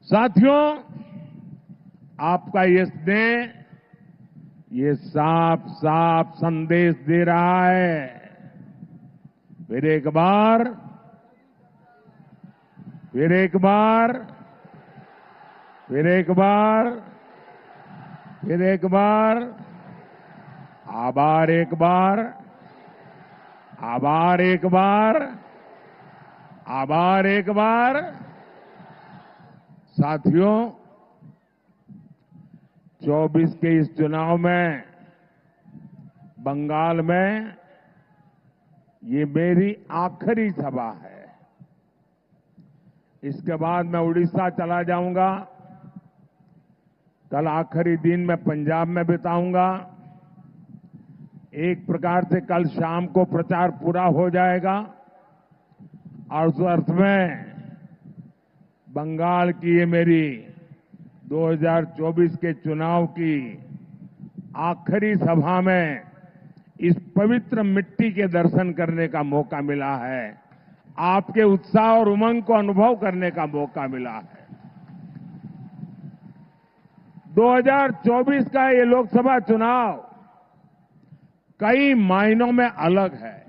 साथियों, आपका ये स्नेह ये साफ साफ संदेश दे रहा है। फिर एक बार फिर एक बार फिर एक बार फिर एक बार आभार एक बार आभार एक बार आभार एक बार। साथियों, 24 के इस चुनाव में बंगाल में ये मेरी आखिरी सभा है। इसके बाद मैं उड़ीसा चला जाऊंगा। कल आखिरी दिन मैं पंजाब में बिताऊंगा। एक प्रकार से कल शाम को प्रचार पूरा हो जाएगा और उस अर्थ में बंगाल की ये मेरी 2024 के चुनाव की आखिरी सभा में इस पवित्र मिट्टी के दर्शन करने का मौका मिला है। आपके उत्साह और उमंग को अनुभव करने का मौका मिला है। 2024 का ये लोकसभा चुनाव कई मायनों में अलग है,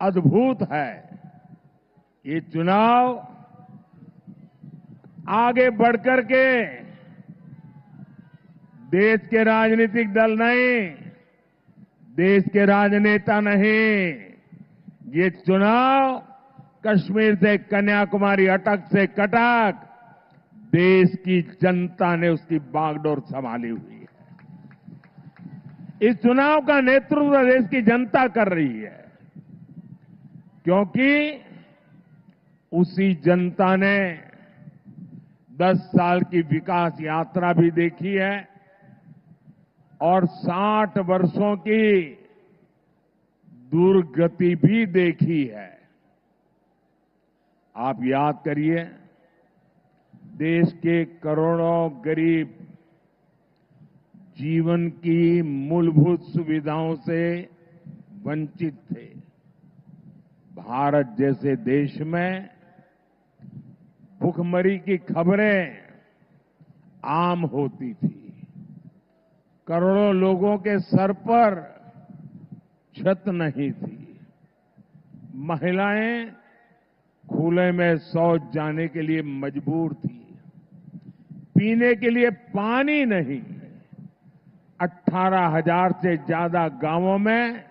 अद्भुत है। ये चुनाव आगे बढ़कर के देश के राजनीतिक दल नहीं, देश के राजनेता नहीं, ये चुनाव कश्मीर से कन्याकुमारी, अटक से कटक देश की जनता ने उसकी बागडोर संभाली हुई है। इस चुनाव का नेतृत्व देश की जनता कर रही है, क्योंकि उसी जनता ने 10 साल की विकास यात्रा भी देखी है और 60 वर्षों की दुर्गति भी देखी है। आप याद करिए, देश के करोड़ों गरीब जीवन की मूलभूत सुविधाओं से वंचित थे। भारत जैसे देश में भुखमरी की खबरें आम होती थी। करोड़ों लोगों के सर पर छत नहीं थी। महिलाएं खुले में शौच जाने के लिए मजबूर थी। पीने के लिए पानी नहीं। 18,000 से ज्यादा गांवों में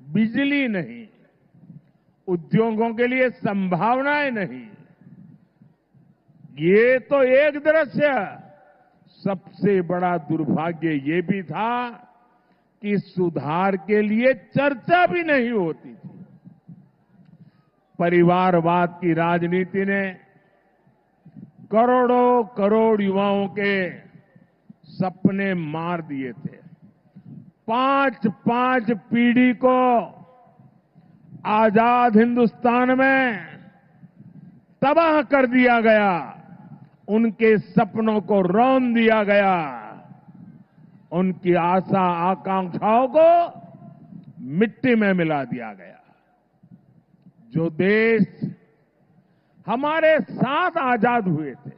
बिजली नहीं। उद्योगों के लिए संभावनाएं नहीं। ये तो एक दृश्य। सबसे बड़ा दुर्भाग्य ये भी था कि सुधार के लिए चर्चा भी नहीं होती थी। परिवारवाद की राजनीति ने करोड़ों करोड़ युवाओं के सपने मार दिए थे। 5-5 पीढ़ी को आजाद हिंदुस्तान में तबाह कर दिया गया। उनके सपनों को रौंद दिया गया। उनकी आशा आकांक्षाओं को मिट्टी में मिला दिया गया। जो देश हमारे साथ आजाद हुए थे,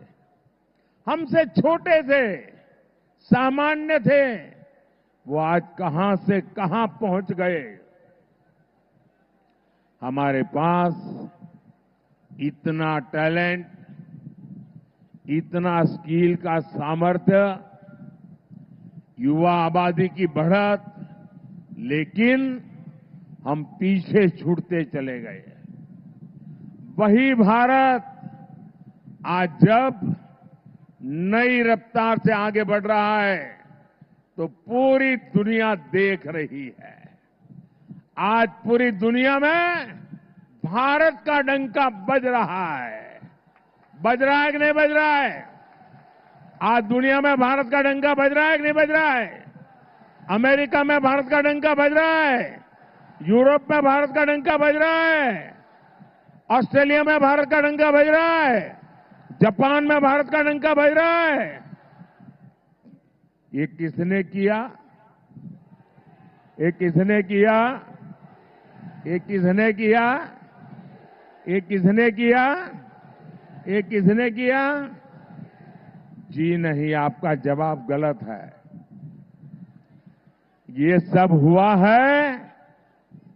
हमसे छोटे थे, सामान्य थे, वो आज कहां से कहां पहुंच गए। हमारे पास इतना टैलेंट, इतना स्किल का सामर्थ्य, युवा आबादी की बढ़त, लेकिन हम पीछे छूटते चले गए। वही भारत आज जब नई रफ्तार से आगे बढ़ रहा है तो पूरी दुनिया देख रही है। आज पूरी दुनिया में भारत का डंका बज रहा है। बज रहा है कि नहीं बज रहा है? आज दुनिया में भारत का डंका बज रहा है कि नहीं बज रहा है? अमेरिका में भारत का डंका बज रहा है। यूरोप में भारत का डंका बज रहा है। ऑस्ट्रेलिया में भारत का डंका बज रहा है। जापान में भारत का डंका बज रहा है। ये किसने किया? ये किसने किया? ये किसने किया? ये किसने किया? ये किसने किया? जी नहीं, आपका जवाब गलत है। ये सब हुआ है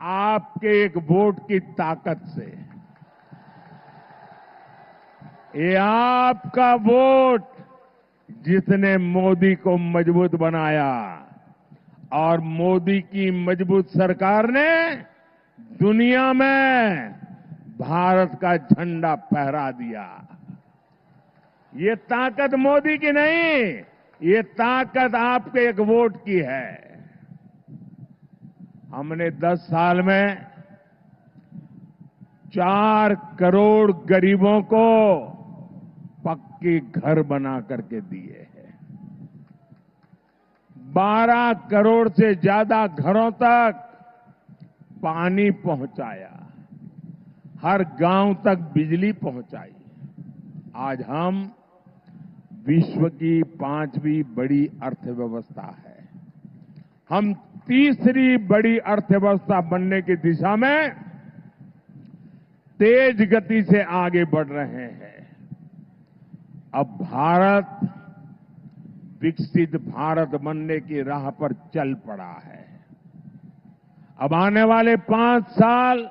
आपके एक वोट की ताकत से। ये आपका वोट जिसने मोदी को मजबूत बनाया, और मोदी की मजबूत सरकार ने दुनिया में भारत का झंडा फहरा दिया। ये ताकत मोदी की नहीं, ये ताकत आपके एक वोट की है। हमने 10 साल में 4 करोड़ गरीबों को पक्के घर बना करके दिए हैं। 12 करोड़ से ज्यादा घरों तक पानी पहुंचाया, हर गांव तक बिजली पहुंचाई। आज हम विश्व की 5वीं बड़ी अर्थव्यवस्था है। हम तीसरी बड़ी अर्थव्यवस्था बनने की दिशा में तेज गति से आगे बढ़ रहे हैं। अब भारत विकसित भारत बनने की राह पर चल पड़ा है। अब आने वाले 5 साल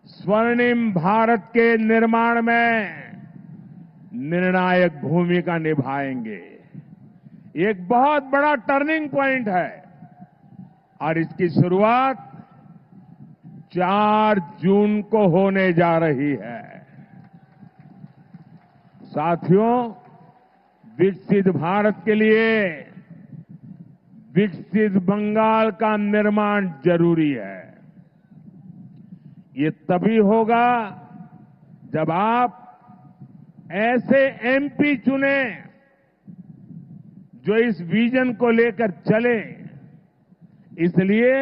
स्वर्णिम भारत के निर्माण में निर्णायक भूमिका निभाएंगे। एक बहुत बड़ा टर्निंग पॉइंट है और इसकी शुरुआत 4 जून को होने जा रही है। साथियों, विकसित भारत के लिए विकसित बंगाल का निर्माण जरूरी है। ये तभी होगा जब आप ऐसे एमपी चुने जो इस विजन को लेकर चले। इसलिए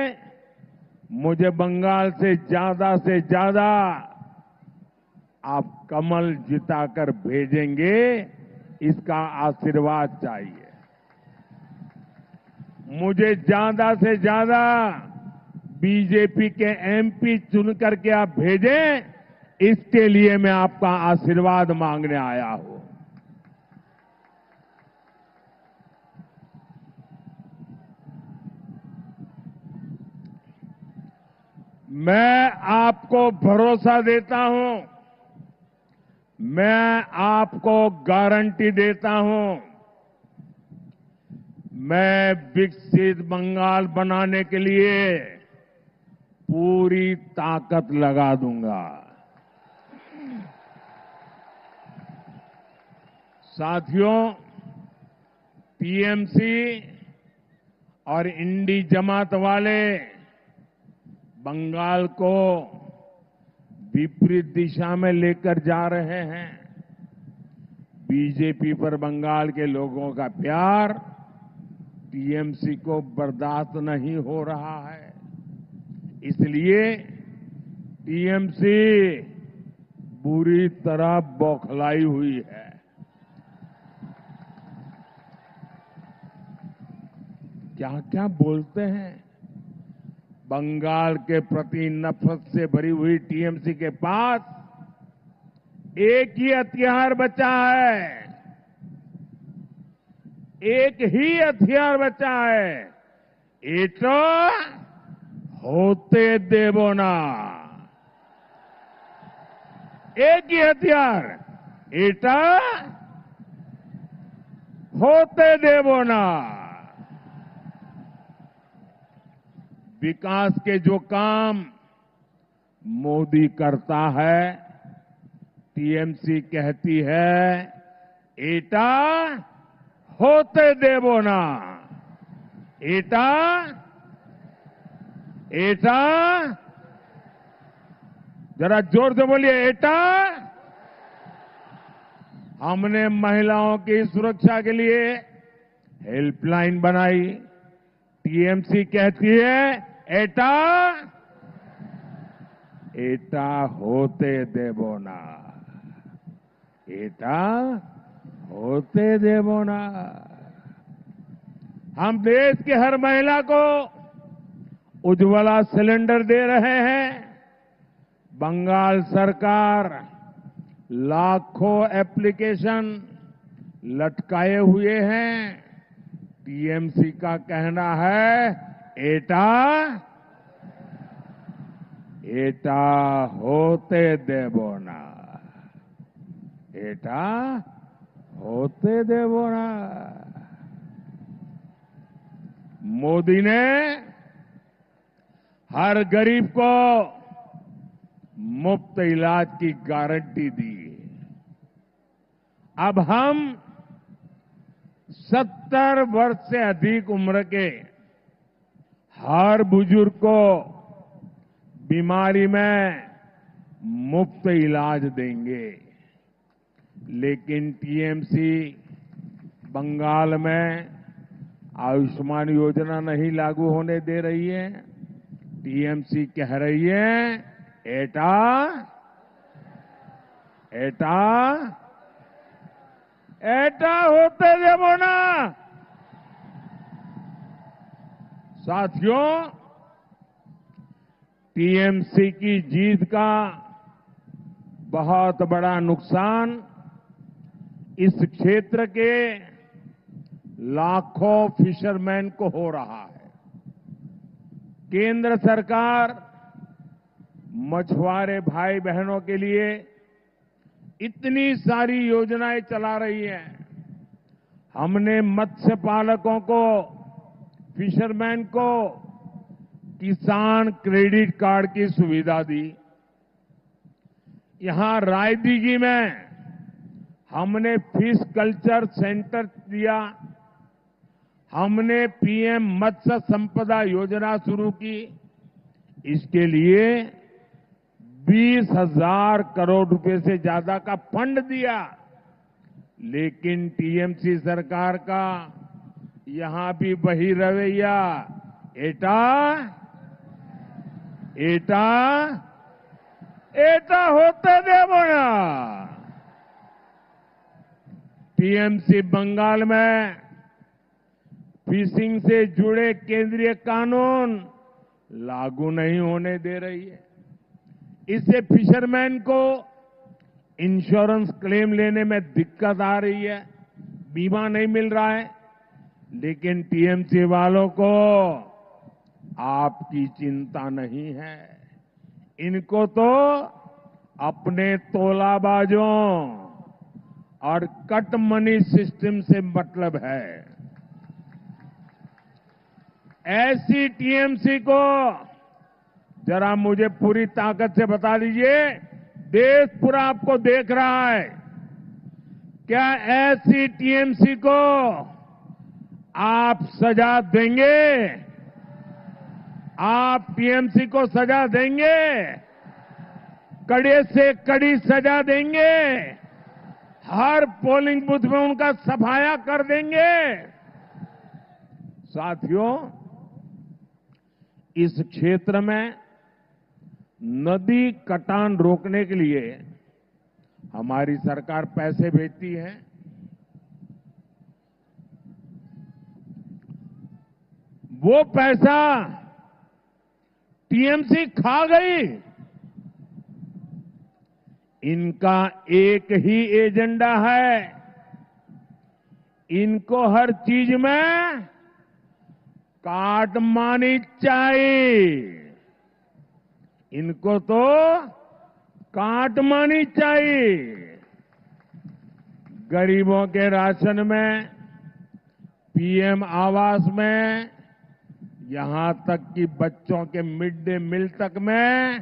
मुझे बंगाल से ज्यादा आप कमल जिताकर भेजेंगे, इसका आशीर्वाद चाहिए। मुझे ज्यादा से ज्यादा बीजेपी के एमपी चुन करके आप भेजें, इसके लिए मैं आपका आशीर्वाद मांगने आया हूं। मैं आपको भरोसा देता हूं, मैं आपको गारंटी देता हूं, मैं विकसित बंगाल बनाने के लिए पूरी ताकत लगा दूंगा। साथियों, टीएमसी और इंडी जमात वाले बंगाल को विपरीत दिशा में लेकर जा रहे हैं। बीजेपी पर बंगाल के लोगों का प्यार टीएमसी को बर्दाश्त नहीं हो रहा है। इसलिए टीएमसी बुरी तरह बौखलाई हुई है। क्या क्या बोलते हैं। बंगाल के प्रति नफरत से भरी हुई टीएमसी के पास एक ही हथियार बचा है, एक ही हथियार बचा है, एटा होते देवो ना। एक ही हथियार, एटा होते देवो ना। विकास के जो काम मोदी करता है, टीएमसी कहती है एटा होते देवो ना। एटा एटा जरा जोर से बोलिए, एटा। हमने महिलाओं की सुरक्षा के लिए हेल्पलाइन बनाई। टीएमसी कहती है एटा एटा होते देवो ना। एटा होते देवो ना। हम देश की हर महिला को उज्ज्वला सिलेंडर दे रहे हैं। बंगाल सरकार लाखों एप्लीकेशन लटकाए हुए हैं। टीएमसी का कहना है एटा एटा होते देबो ना, एटा होते देबो ना। मोदी ने हर गरीब को मुफ्त इलाज की गारंटी दी। अब हम 70 वर्ष से अधिक उम्र के हर बुजुर्ग को बीमारी में मुफ्त इलाज देंगे। लेकिन टीएमसी बंगाल में आयुष्मान योजना नहीं लागू होने दे रही है। टीएमसी कह रही है एटा एटा एटा होते देबो ना। साथियों, टीएमसी की जीत का बहुत बड़ा नुकसान इस क्षेत्र के लाखों फिशरमैन को हो रहा है। केंद्र सरकार मछुआरे भाई बहनों के लिए इतनी सारी योजनाएं चला रही है। हमने मत्स्य पालकों को, फिशरमैन को किसान क्रेडिट कार्ड की सुविधा दी। यहां रायदीगी में हमने फिश कल्चर सेंटर दिया। हमने पीएम मत्स्य संपदा योजना शुरू की। इसके लिए 20,000 करोड़ रुपए से ज्यादा का फंड दिया। लेकिन टीएमसी सरकार का यहां भी वही रवैया, एटा एटा एटा होते देबो ना। टीएमसी बंगाल में फिशिंग से जुड़े केंद्रीय कानून लागू नहीं होने दे रही है। इससे फिशरमैन को इंश्योरेंस क्लेम लेने में दिक्कत आ रही है, बीमा नहीं मिल रहा है। लेकिन टीएमसी वालों को आपकी चिंता नहीं है। इनको तो अपने तोलाबाजों और कट मनी सिस्टम से मतलब है। ऐसी टीएमसी को जरा मुझे पूरी ताकत से बता दीजिए, देश पूरा आपको देख रहा है, क्या ऐसी टीएमसी को आप सजा देंगे? आप टीएमसी को सजा देंगे? कड़े से कड़ी सजा देंगे? हर पोलिंग बूथ में उनका सफाया कर देंगे? साथियों, इस क्षेत्र में नदी कटान रोकने के लिए हमारी सरकार पैसे भेजती है। वो पैसा टीएमसी खा गई। इनका एक ही एजेंडा है, इनको हर चीज में काटमानी चाहिए। इनको तो काटमानी चाहिए। गरीबों के राशन में, पीएम आवास में, यहां तक कि बच्चों के मिड डे मील तक में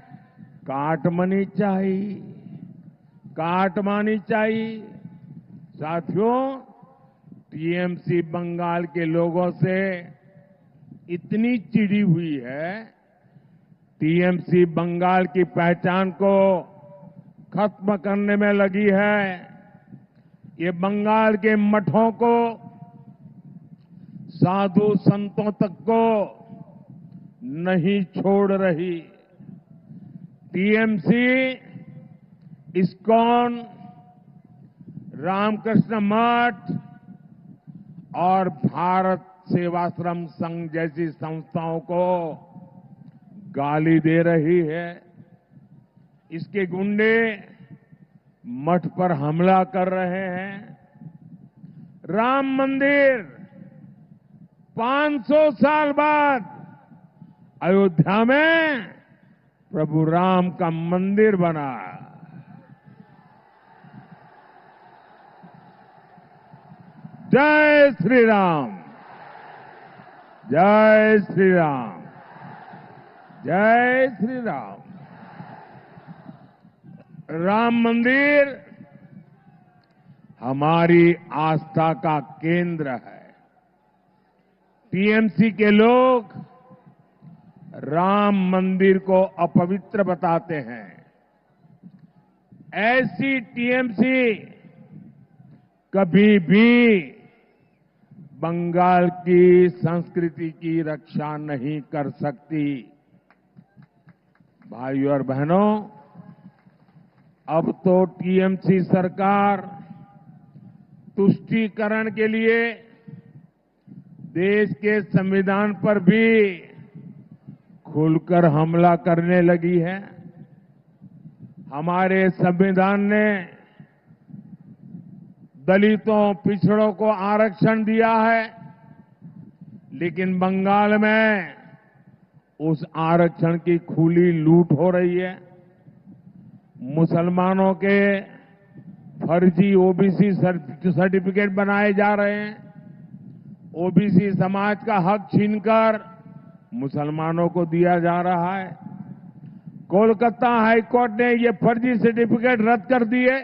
काटमानी चाहिए, काटमानी चाहिए। साथियों, टीएमसी बंगाल के लोगों से इतनी चिढ़ी हुई है, टीएमसी बंगाल की पहचान को खत्म करने में लगी है। ये बंगाल के मठों को, साधु संतों तक को नहीं छोड़ रही। टीएमसी, इस्कॉन, रामकृष्ण मठ और भारत सेवाश्रम संघ जैसी संस्थाओं को गाली दे रही है। इसके गुंडे मठ पर हमला कर रहे हैं। राम मंदिर 500 साल बाद अयोध्या में प्रभु राम का मंदिर बना। जय श्री राम, जय श्री राम, जय श्री राम। राम मंदिर हमारी आस्था का केंद्र है। टीएमसी के लोग राम मंदिर को अपवित्र बताते हैं। ऐसी टीएमसी कभी भी बंगाल की संस्कृति की रक्षा नहीं कर सकती। भाइयों और बहनों, अब तो टीएमसी सरकार तुष्टीकरण के लिए देश के संविधान पर भी खुलकर हमला करने लगी है। हमारे संविधान ने दलितों, पिछड़ों को आरक्षण दिया है, लेकिन बंगाल में उस आरक्षण की खुली लूट हो रही है। मुसलमानों के फर्जी ओबीसी सर्टिफिकेट बनाए जा रहे हैं। ओबीसी समाज का हक छीनकर मुसलमानों को दिया जा रहा है। कोलकाता हाईकोर्ट ने ये फर्जी सर्टिफिकेट रद्द कर दिए।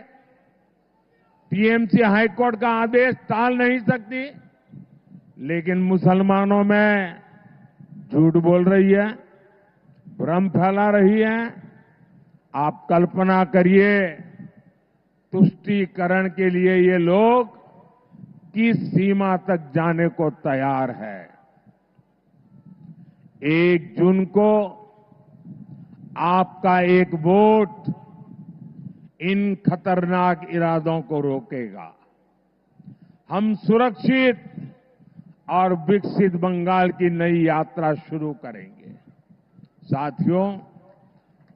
टीएमसी हाईकोर्ट का आदेश टाल नहीं सकती, लेकिन मुसलमानों में झूठ बोल रही है, भ्रम फैला रही है। आप कल्पना करिए, तुष्टीकरण के लिए ये लोग किस सीमा तक जाने को तैयार है। 1 जून को आपका एक वोट इन खतरनाक इरादों को रोकेगा। हम सुरक्षित और विकसित बंगाल की नई यात्रा शुरू करेंगे। साथियों,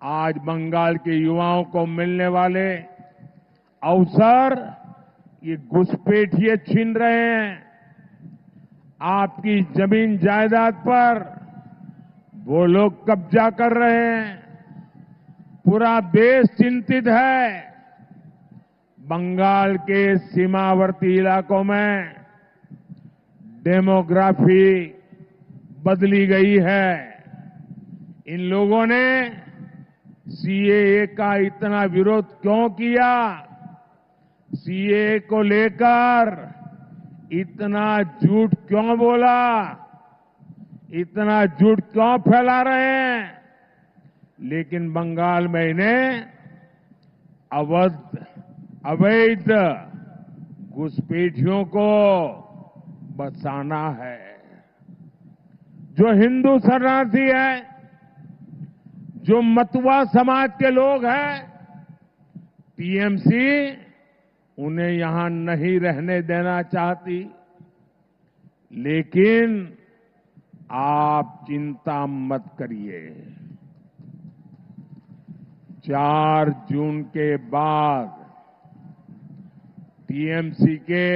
आज बंगाल के युवाओं को मिलने वाले अवसर ये घुसपैठिए छीन रहे हैं। आपकी जमीन जायदाद पर वो लोग कब्जा कर रहे हैं। पूरा देश चिंतित है। बंगाल के सीमावर्ती इलाकों में डेमोग्राफी बदली गई है। इन लोगों ने सीएए का इतना विरोध क्यों किया? सीएए को लेकर इतना झूठ क्यों बोला? इतना झूठ क्यों फैला रहे हैं? लेकिन बंगाल में इन्हें अवैध घुसपैठियों को बचाना है। जो हिंदू शरणार्थी है, जो मतुआ समाज के लोग हैं, टीएमसी उन्हें यहां नहीं रहने देना चाहती। लेकिन आप चिंता मत करिए, 4 जून के बाद टीएमसी के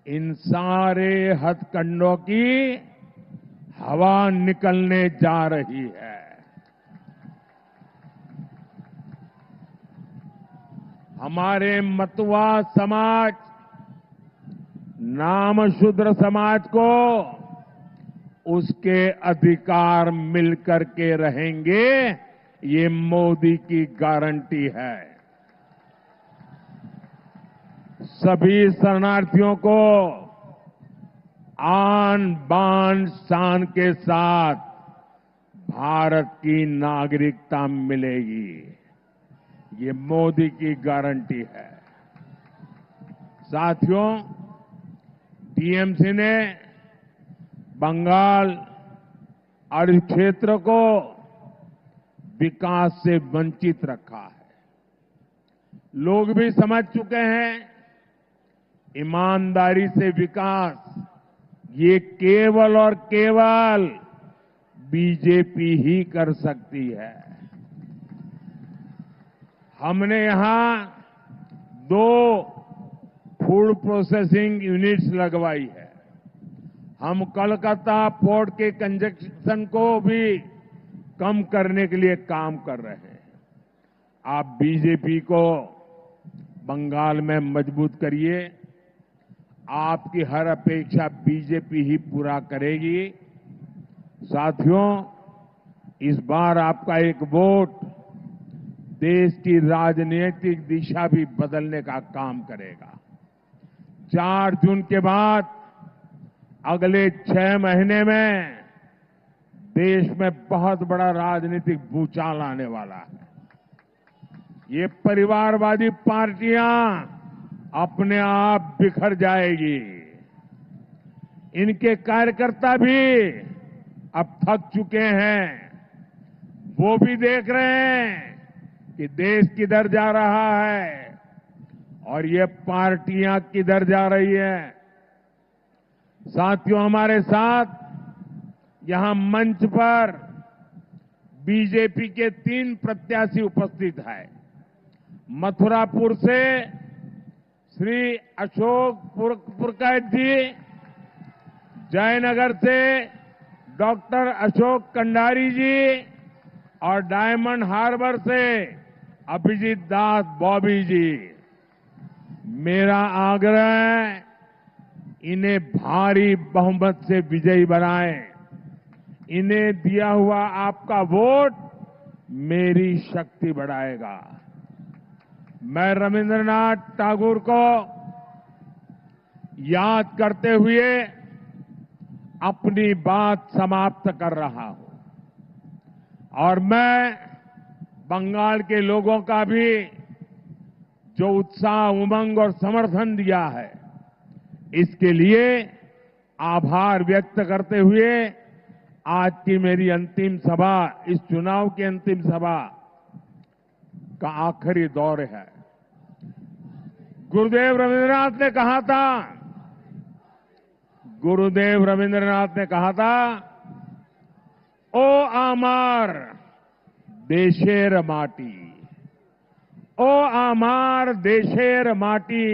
इन सारे हथकंडों की हवा निकलने जा रही है। हमारे मतुआ समाज, नामशूद्र समाज को उसके अधिकार मिलकर के रहेंगे, ये मोदी की गारंटी है। सभी शरणार्थियों को आन बान शान के साथ भारत की नागरिकता मिलेगी, ये मोदी की गारंटी है। साथियों, टीएमसी ने बंगाल और इस क्षेत्र को विकास से वंचित रखा है। लोग भी समझ चुके हैं, ईमानदारी से विकास ये केवल और केवल बीजेपी ही कर सकती है। हमने यहां 2 फूड प्रोसेसिंग यूनिट्स लगवाई है। हम कोलकाता पोर्ट के कंजेशन को भी कम करने के लिए काम कर रहे हैं। आप बीजेपी को बंगाल में मजबूत करिए। आपकी हर अपेक्षा बीजेपी ही पूरा करेगी। साथियों, इस बार आपका एक वोट देश की राजनीतिक दिशा भी बदलने का काम करेगा। 4 जून के बाद अगले 6 महीने में देश में बहुत बड़ा राजनीतिक भूचाल आने वाला है। ये परिवारवादी पार्टियां अपने आप बिखर जाएगी। इनके कार्यकर्ता भी अब थक चुके हैं। वो भी देख रहे हैं कि देश किधर जा रहा है और ये पार्टियां किधर जा रही है। साथियों, हमारे साथ यहां मंच पर बीजेपी के 3 प्रत्याशी उपस्थित हैं। मथुरापुर से श्री अशोक पुरकायत जी, जयनगर से डॉक्टर अशोक कंडारी जी और डायमंड हार्बर से अभिजीत दास बॉबी जी। मेरा आग्रह है, इन्हें भारी बहुमत से विजयी बनाएं। इन्हें दिया हुआ आपका वोट मेरी शक्ति बढ़ाएगा। मैं रविंद्रनाथ टैगोर को याद करते हुए अपनी बात समाप्त कर रहा हूं और मैं बंगाल के लोगों का भी जो उत्साह, उमंग और समर्थन दिया है, इसके लिए आभार व्यक्त करते हुए आज की मेरी अंतिम सभा, इस चुनाव की अंतिम सभा का आखिरी दौर है। गुरुदेव रविंद्रनाथ ने कहा था, ओ आमार देशेर माटी, ओ आमार देशेर माटी,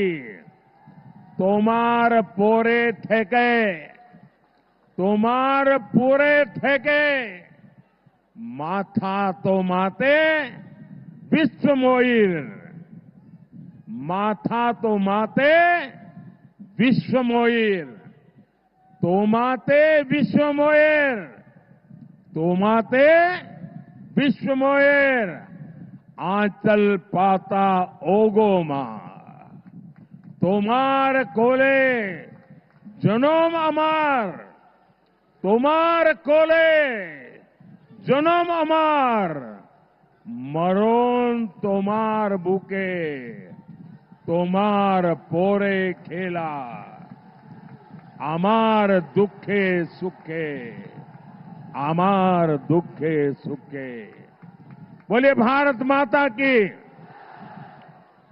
तोमार पोरे थेके, माथा तो माते विश्व मोइर, माथा तो माते विश्व मोइर, तो माते विश्व मोइर, तो माते विश्व मोइर, आंचल पाता ओगो मां, तोमार कोले जनोम अमार, तोमार कोले जनोम अमार, मरोन तोमार बुके, तोमार पोरे खेला, अमार दुखे सुखे, अमार दुखे सुखे। बोलिए भारत माता की,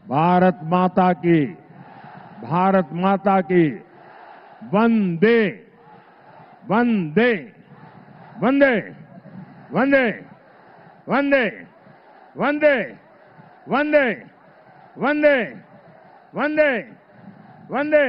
भारत माता की, भारत माता की। वंदे वंदे वंदे वंदे वंदे वंदे वंदे वंदे वंदे वंदे